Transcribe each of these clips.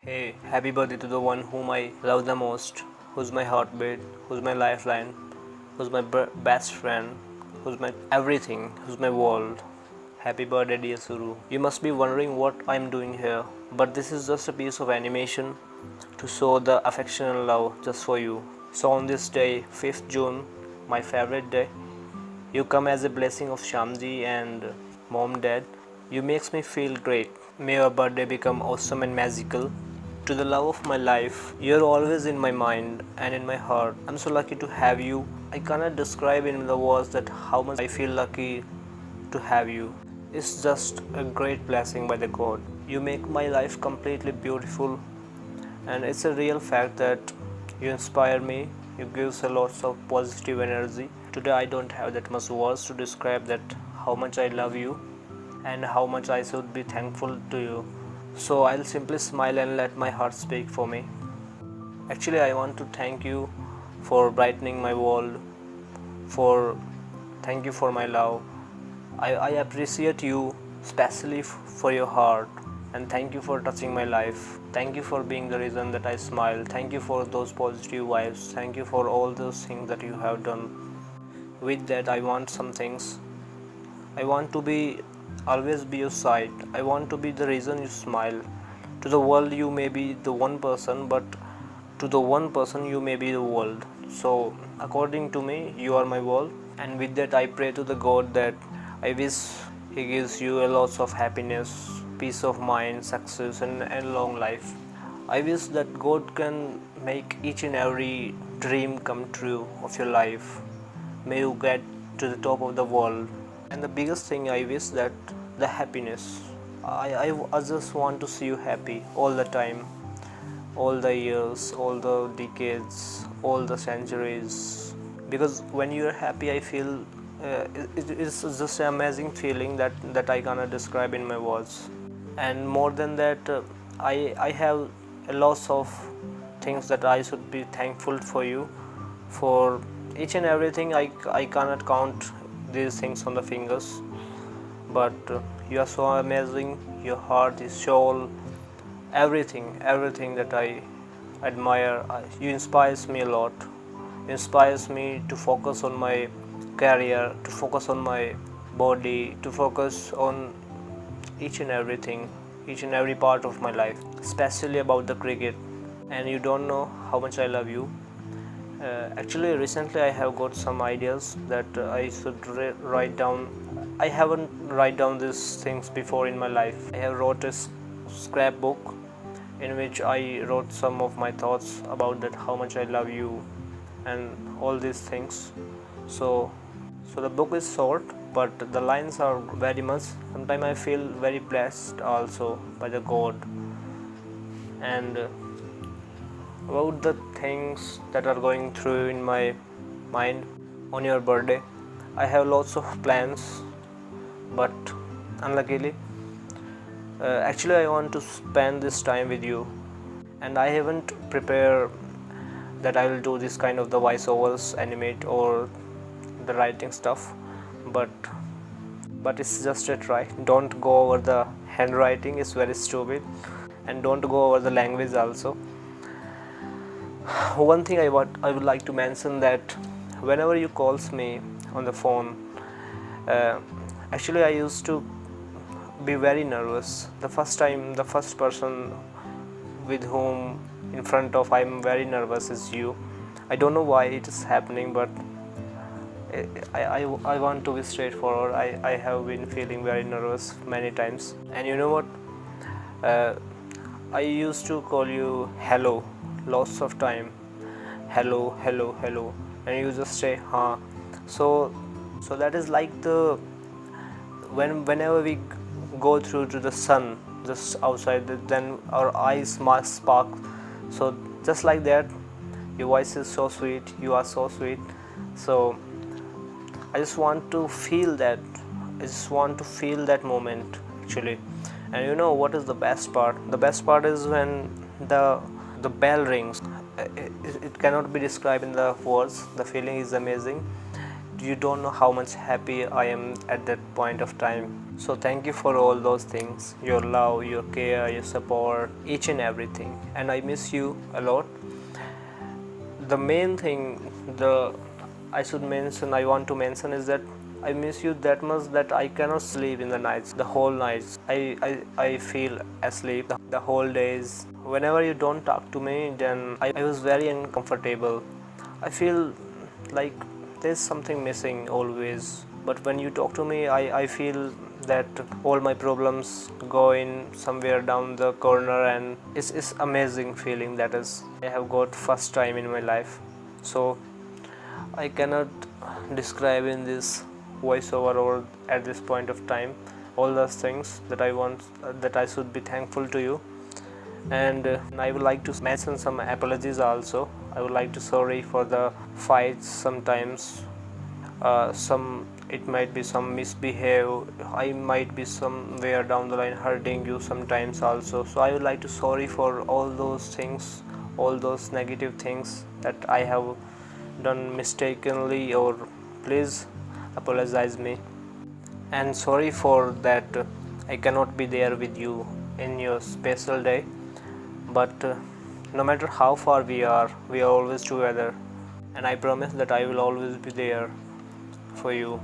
Hey, happy birthday to the one whom I love the most, who's my heartbeat, who's my lifeline, who's my best friend, who's my everything, who's my world. Happy birthday, dear Suru. You must be wondering what I'm doing here, but this is just a piece of animation to show the affection and love just for you. So, on this day, 5th June, my favorite day, you come as a blessing of Shamji and mom, dad. You makes me feel great. May your birthday become awesome and magical. To the love of my life, you're always in my mind and in my heart. I'm so lucky to have you. I cannot describe in the words that how much I feel lucky to have you. It's just a great blessing by the God. You make my life completely beautiful, and it's a real fact that you inspire me. You give a lots of positive energy. Today I don't have that much words to describe that how much I love you and how much I should be thankful to you. So I'll simply smile and let my heart speak for me. Actually, I want to thank you for brightening my world, for thank you for my love. I appreciate you especially for your heart, and thank you for touching my life. Thank you for being the reason that I smile. Thank you for those positive vibes. Thank you for all those things that you have done. With that, I want some things. I want to be always be your side. I want to be the reason you smile. To the world, you may be the one person, but to the one person, you may be the world. So, according to me, you are my world. And with that, I pray to the God that I wish He gives you a lots of happiness, peace of mind, success, and long life. I wish that God can make each and every dream come true of your life. May you get to the top of the world. And the biggest thing I wish that the happiness. I just want to see you happy all the time, all the years, all the decades, all the centuries. Because when you are happy, I feel it's just an amazing feeling that I cannot describe in my words. And more than that, I have a lot of things that I should be thankful for you for each and everything. I cannot count these things on the fingers, but you are so amazing. Your heart is soul, everything that I admire. You inspires me a lot. Inspires me to focus on my career, to focus on my body, to focus on each and everything, each and every part of my life, especially about the cricket. And you don't know how much I love you. Actually, recently I have got some ideas that I should write down. I haven't write down these things before in my life. I have wrote a scrapbook in which I wrote some of my thoughts about that how much I love you and all these things. So, so the book is short, but the lines are very much. Sometimes I feel very blessed also by the God. And about the things that are going through in my mind on your birthday, I have lots of plans, but unluckily, actually, I want to spend this time with you, and I haven't prepared that I will do this kind of the voiceovers, animate, or the writing stuff, but it's just a try. Don't go over the handwriting; it's very stupid, and don't go over the language also. One thing I would like to mention that whenever you calls me on the phone, actually I used to be very nervous. The first person with whom in front of I'm very nervous is you. I don't know why it is happening, but I want to be straightforward. I have been feeling very nervous many times, and you know what? I used to call you hello lots of time. Hello, hello, hello, and you just say huh. So that is like the whenever we go through to the sun just outside, then our eyes must spark. So just like that, your voice is so sweet. You are so sweet. So I just want to feel that. I just want to feel that moment actually. And you know what is the best part? The best part is when the bell rings. It cannot be described in the words. The feeling is amazing. You don't know how much happy I am at that point of time. So thank you for all those things, your love, your care, your support, each and everything. And I miss you a lot. The main thing the I want to mention is that I miss you that much that I cannot sleep in the nights, the whole nights. I feel asleep the whole days. Whenever you don't talk to me, then I was very uncomfortable. I feel like there's something missing always. But when you talk to me, I feel that all my problems go in somewhere down the corner, and it's amazing feeling that is I have got first time in my life. So I cannot describe in this voiceover or at this point of time all those things that I want, that I should be thankful to you. And I would like to mention some apologies also. I would like to sorry for the fights sometimes. Some it might be some misbehave. I might be somewhere down the line hurting you sometimes also. So I would like to sorry for all those things, all those negative things that I have done mistakenly, or please apologize me. And sorry for that I cannot be there with you in your special day. But no matter how far we are always together. And I promise that I will always be there for you.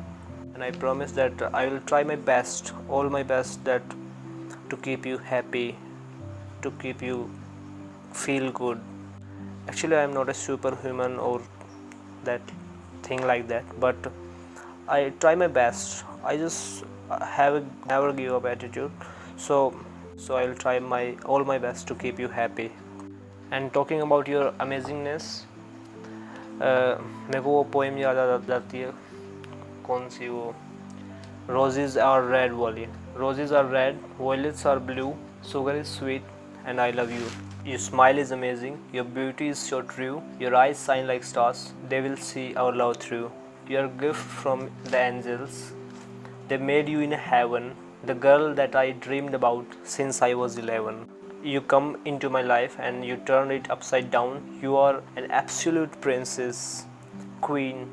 And I promise that I will try my best, all my best, that to keep you happy, to keep you feel good. Actually, I am not a superhuman or that thing like that, but I try my best. I just have a never give up attitude. So I'll try my all my best to keep you happy. And talking about your amazingness, मेरे को वो poem याद आ जाती है, कौन सी वो, roses are red वाली. Roses are red, violets are blue, sugar is sweet, and I love you. Your smile is amazing, your beauty is so true, your eyes shine like stars, they will see our love through. You are a gift from the angels, they made you in heaven, the girl that I dreamed about since I was 11. You come into my life and you turn it upside down. You are an absolute princess, queen,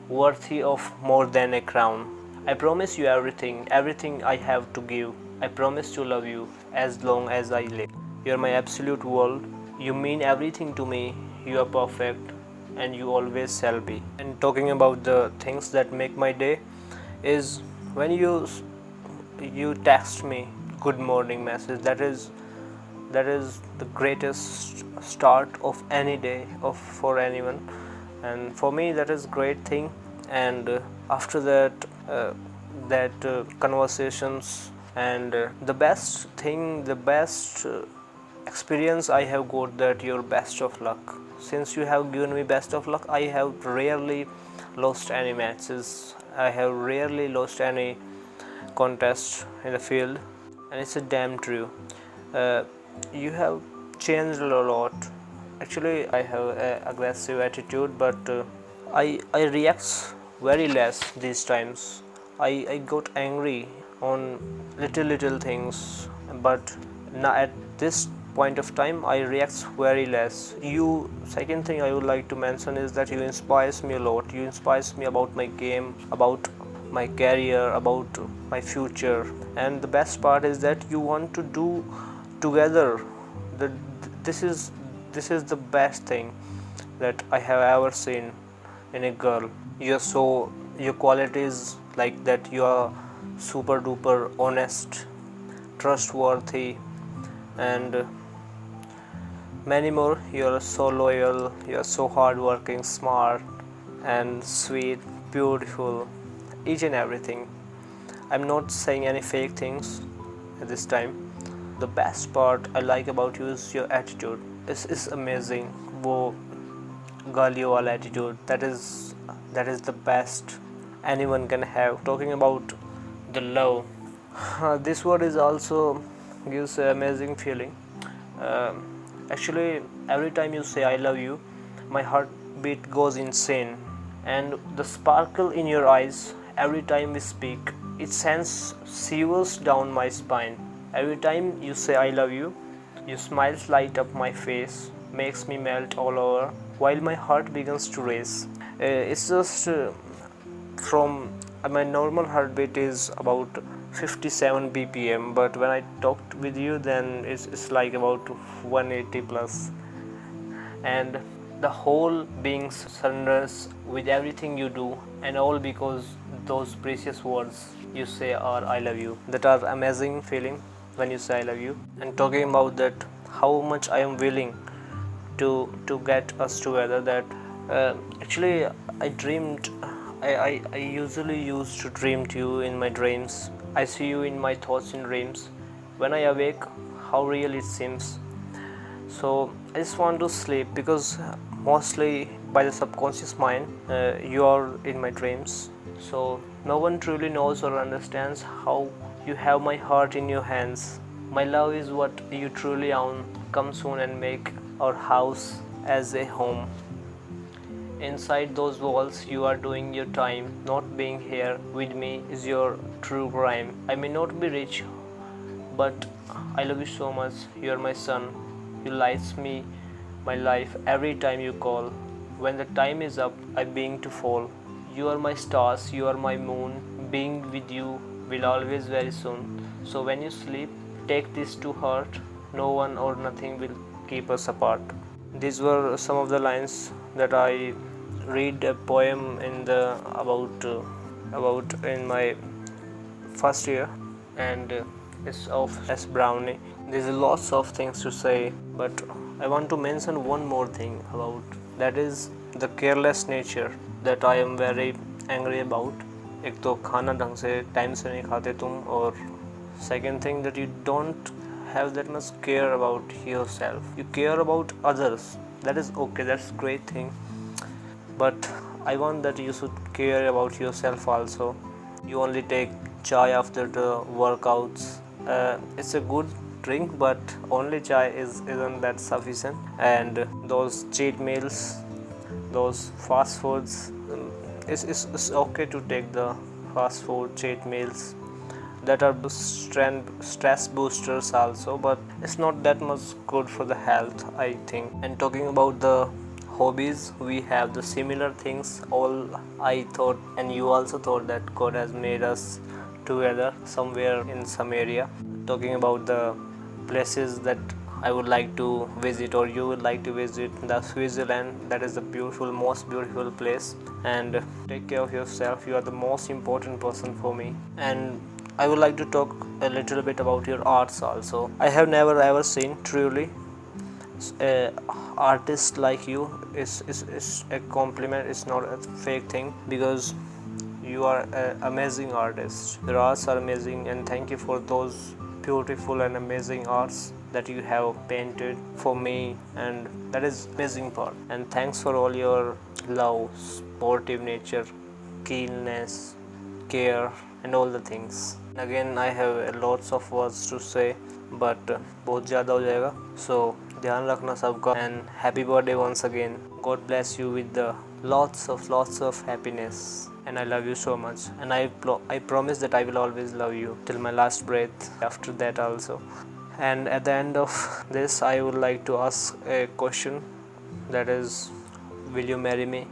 worthy of more than a crown. I promise you everything, everything I have to give. I promise to love you as long as I live. You are my absolute world. You mean everything to me. You are perfect and you always shall be. And talking about the things that make my day is when you text me good morning message. That is the greatest start of any day of for anyone, and for me that is great thing. And after that conversations, and the best thing, the best experience I have got, that your best of luck. Since you have given me best of luck, I have rarely lost any matches, I have rarely lost any contest in the field, and it's a damn true. You have changed a lot. Actually, I have an aggressive attitude, but I react very less these times. I got angry on little things, but now at this point of time I react very less. You, second thing I would like to mention is that you inspires me a lot. You inspires me about my game, about my career, about my future. And the best part is that you want to do together. This is the best thing that I have ever seen in a girl. Your qualities like that, you are super duper honest, trustworthy, and many more. You are so loyal, you are so hardworking, smart and sweet, beautiful, each and everything. I'm not saying any fake things at this time. The best part I like about you is your attitude. It's amazing. वो गालियों वाला attitude, that is the best anyone can have. Talking about the love, this word is also gives an amazing feeling. Actually, every time you say I love you, my heartbeat goes insane, and the sparkle in your eyes every time we speak, it sends shivers down my spine. Every time you say I love you, your smiles light up my face, makes me melt all over, while my heart begins to race. It's just from my normal heartbeat is about 57 bpm, but when I talked with you then it's like about 180 plus, and the whole being surrenders with everything you do, and all because those precious words you say are I love you. That are amazing feeling when you say I love you. And talking about that, how much I am willing to get us together, that actually I dreamed, I usually used to dream to you in my dreams. I see you in my thoughts in dreams. When I awake, how real it seems. So I just want to sleep because mostly by the subconscious mind, you are in my dreams. So no one truly knows or understands how you have my heart in your hands. My love is what you truly own. Come soon and make our house as a home. Inside those walls, you are doing your time. Not being here with me is your true crime. I may not be rich, but I love you so much. You are my sun. You lights me my life every time you call. When the time is up, I begin to fall. You are my stars, you are my moon. Being with you will always very soon. So when you sleep, take this to heart. No one or nothing will keep us apart. These were some of the lines that I read a poem in the about in my first year, and it's of S. Browning. There's lots of things to say, but I want to mention one more thing about, that is the careless nature that I am very angry about. एक तो खाना ढंग से time से नहीं खाते तुम, और second thing that you don't have that much care about yourself. You care about others. That is okay. That's great thing. But I want that you should care about yourself also. You only take chai after the workouts. It's a good drink, but only chai isn't that sufficient. And those cheat meals, those fast foods, it's okay to take the fast food cheat meals that are stress boosters also, but it's not that much good for the health, I think. And talking about the hobbies, we have the similar things. All I thought and you also thought that God has made us together somewhere in some area. Talking about the places that I would like to visit or you would like to visit, the Switzerland, that is the beautiful, most beautiful place. And take care of yourself. You are the most important person for me. And I would like to talk a little bit about your arts also. I have never ever seen truly a artist like you. Is a compliment. It's not a fake thing, because you are an amazing artist. Your arts are amazing, and thank you for those beautiful and amazing arts that you have painted for me, and that is amazing part. And thanks for all your love, sportive nature, keenness, care, and all the things. Again, I have lots of words to say, but बहुत ज़्यादा हो जाएगा. So ध्यान रखना सबका, and happy birthday once again. God bless you with the lots of happiness, and I love you so much. And I promise that I will always love you till my last breath. After that also. And at the end of this, I would like to ask a question, that is, will you marry me?